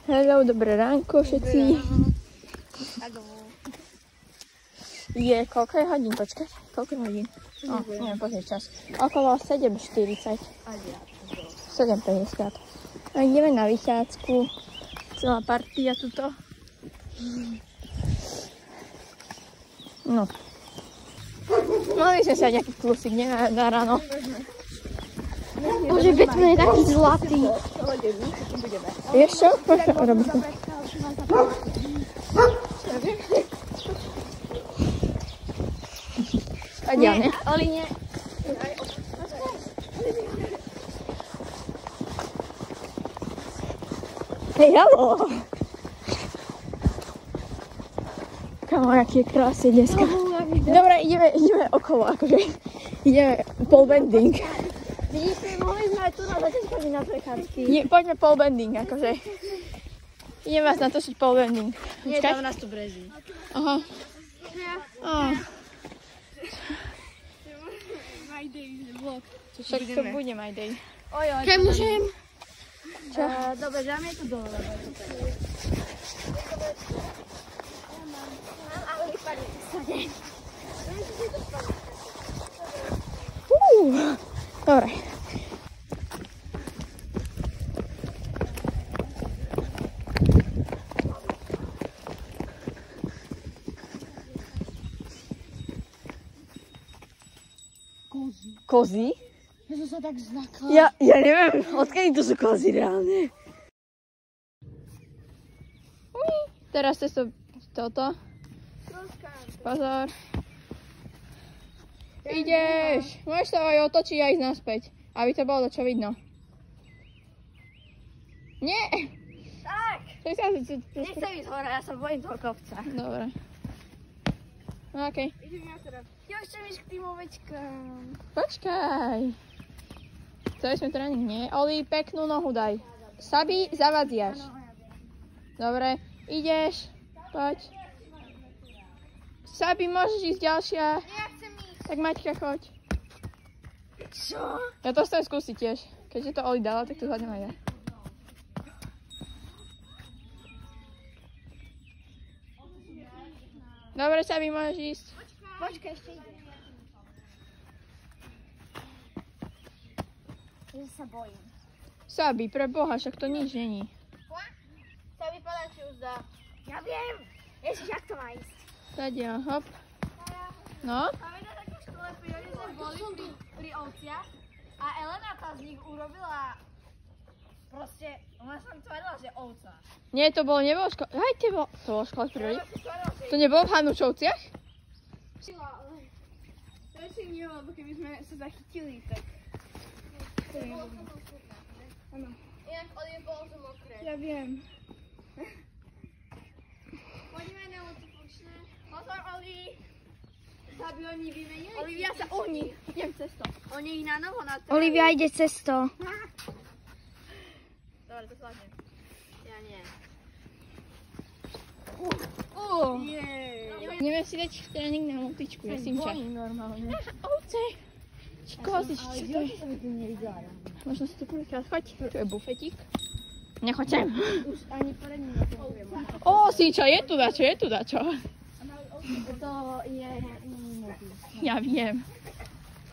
Hello, dobré ránko všetci. Je, koľko je hodín? Počkaj, koľko je hodín? Neviem, pozrieť čas. Okolo 7:40. 7:50. A ideme na vychádzku. Celá partia tuto. No. Mali sme sa nejaký klusík, neviem, na ráno. Bože, Batman je taký zlatý. Vieš čo? Poďme urobiť to. Poďme, ne? Oli nie. Hej, haló! Kamo, aký je krásny dneska. Dobre, ideme okolo, akože. Ideme pole bending. Vidíš, mohli sme aj tu na začiatku na prechádzky. Poďme pole bending, akože. Idem vás natočiť pole bending. Nie, tam nás tu brezí. Aha. My day vlog. Však to bude my day. Keď môžem? Čo? Dobre, dáme to dole. Dobre. Kozy? Ja som sa tak zlakla. Ja neviem, odkedy to sú kozy reálne. Teraz cez toto. Pozor. Ideš. Môžeš sa aj otočiť a ísť naspäť. Aby to bolo čo vidno. Nie. Tak. Nechcem ísť hore, ja sa bojím toho kopca. Dobre. OK. Ja chcem ísť k tým ovečkám. Počkaj. Chceli sme tréning, nie? Oli, peknú nohu daj. Sabi, zavadziaš. Dobre. Ideš. Poď. Sabi, môžeš ísť ďalšia. Ja chcem ísť. Tak Maťka, choď. Čo? Ja to chcem skúsiť tiež. Keďže to Oli dala, tak to zvládnem aj ja. Dobre, Sabi, môžeš ísť. Počkaj, ešte idem. Ja sa bojím. Sabi, pre Boha, však to nič není. Sa vypadá, či už dá. Ja viem. Ježiš, jak to má ísť? Sadia, hop. No? Máme na takú škole, pri boli pri ovciach a Elena tá z nich urobila proste, ona sa mi tvárila, že ovca. Nie, to nebolo škola. Hej, to bolo škola prírody. To nebolo v Hanušovciach? Radšej nie, lebo keby sme sa zachytili, tak... Áno. Inak Oli bolo to mokré. Ja viem. Poďme na multifunkčné. Pozor, Oli! Aby oni vymenili. Olivia sa ohni. Idem cez to. Oni ich na novo natreli. Olivia ide cez to. Dobre, to zvládnem. Ja nie. Ideme si dať tréning na multičku, ja si normálne. Ovce. Či kozy, čo to je? Možno si to prvýkrát. Choď, tu je bufetík. Nechoďem. Už ani poradne nepohujem. Ó, Sinča, je tu dačo. To je... Ja viem.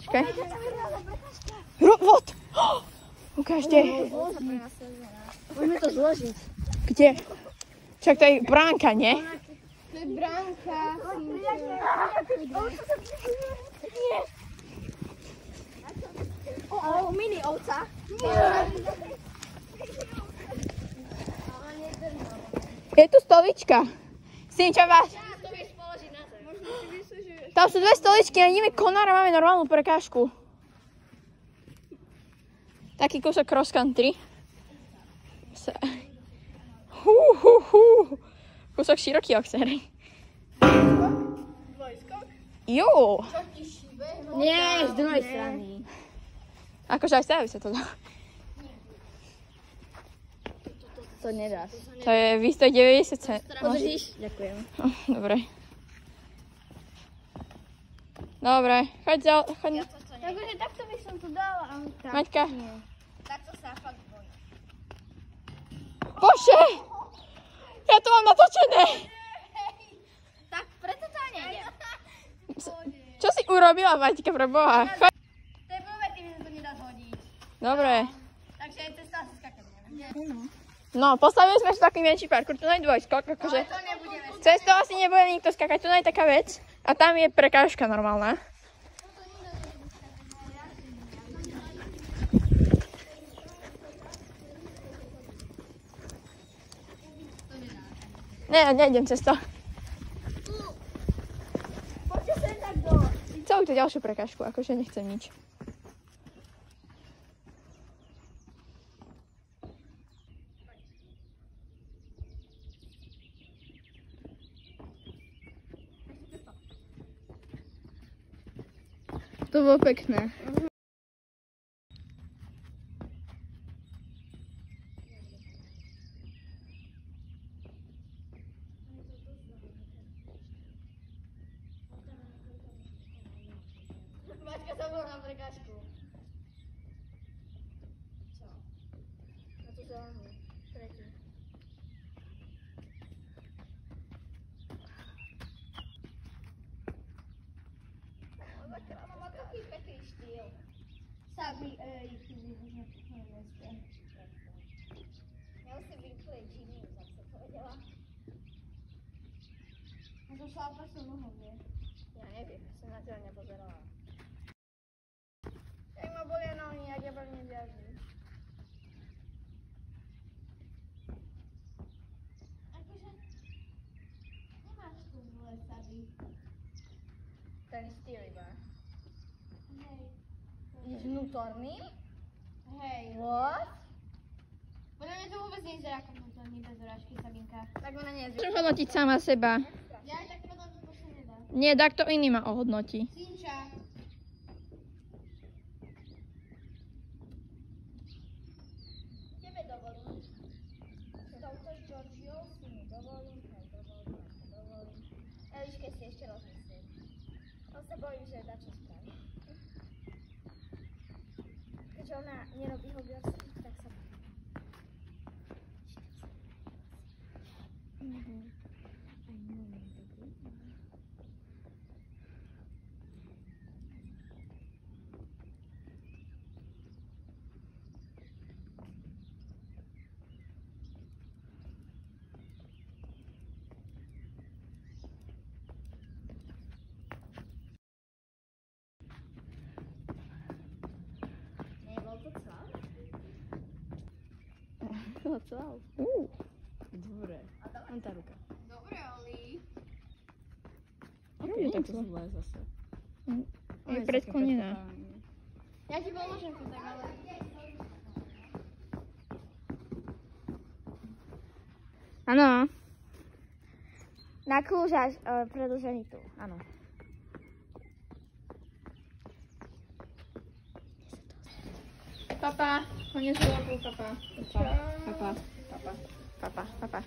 Čakaj. Robot! Ukážte. Môžeme to zložiť. Kde? Však to je bránka, nie? To je bránka. Nie. Mini ovca. Je tu stolička. Sinča, váš. Tam sú dve stoličky a ideme konára, máme normálnu prekážku. Taký kúsok cross country. Kúsok široký okserej. Jo. Nie, z druhej strany. Akože aj sa to dá. To nedáš. To je výstoj 90 cent. Podržíš? Ďakujem. Dobre. Dobre, choď. Takže takto by som to dala. Maťka. Takto sa fakt bojím. Bože! Ja to mám natočené. Tak preto to nejde. Čo si urobila, Maťka, pre Boha? To je blbé, tým, že to nedá zhodiť. Dobre. Takže cesta asi skakať nebude. No, postavili sme si taký menší parkour, tu je dvojskok, akože. Ale to nebudeme. Cez to asi nebude nikto skakať, tu je taká vec. A tam je prekážka normálna. Ne, nejdem cez to. Poďte sem tak do. Celú tú ďalšiu prekážku, akože nechcem nič. To bolo pekné. Maťka sa bola na prekážku. Čo? Na tú zelenú. Tretí. Má taký pekný štýl. Sabi, Měl si vyklej džíny, jak se povedela. A to šlápa se nohou, nie? Ja neviem, som na teba nepozerala. Jak ma bolia nohy, jak ja veľmi viažím. Akože, nemáš tu zle, Sabi. Ten štýl iba. Hej. Vnútorný? Hej. What? Podľa mňa to vôbec nevyzerá ako vnútorný bez urážky, Sabinka. Tak ona nie je. Môžem hodnotiť sama seba. Ja aj tak potom to proste nedá. Nie, tak to iný ma ohodnotí. Sinča. Tebe dovolím. S touto Georgiou si mi dovolím, dovolím. Eliške si ešte rozmyslím. On sa bojím, že dá čo spraví. Keďže ona nerobí hobiaci, tak sa bojím. Nebol to cval? Bylo cval. Dobre. Len tá ruka. Dobre, Oli. Robí tak to zle zase. Je predklonená. Ja ti pomôžem to tak, ale... Áno. Nakúžaš predĺžený tu, áno. Papa, koniec vlogu, papa. Papa. Papa.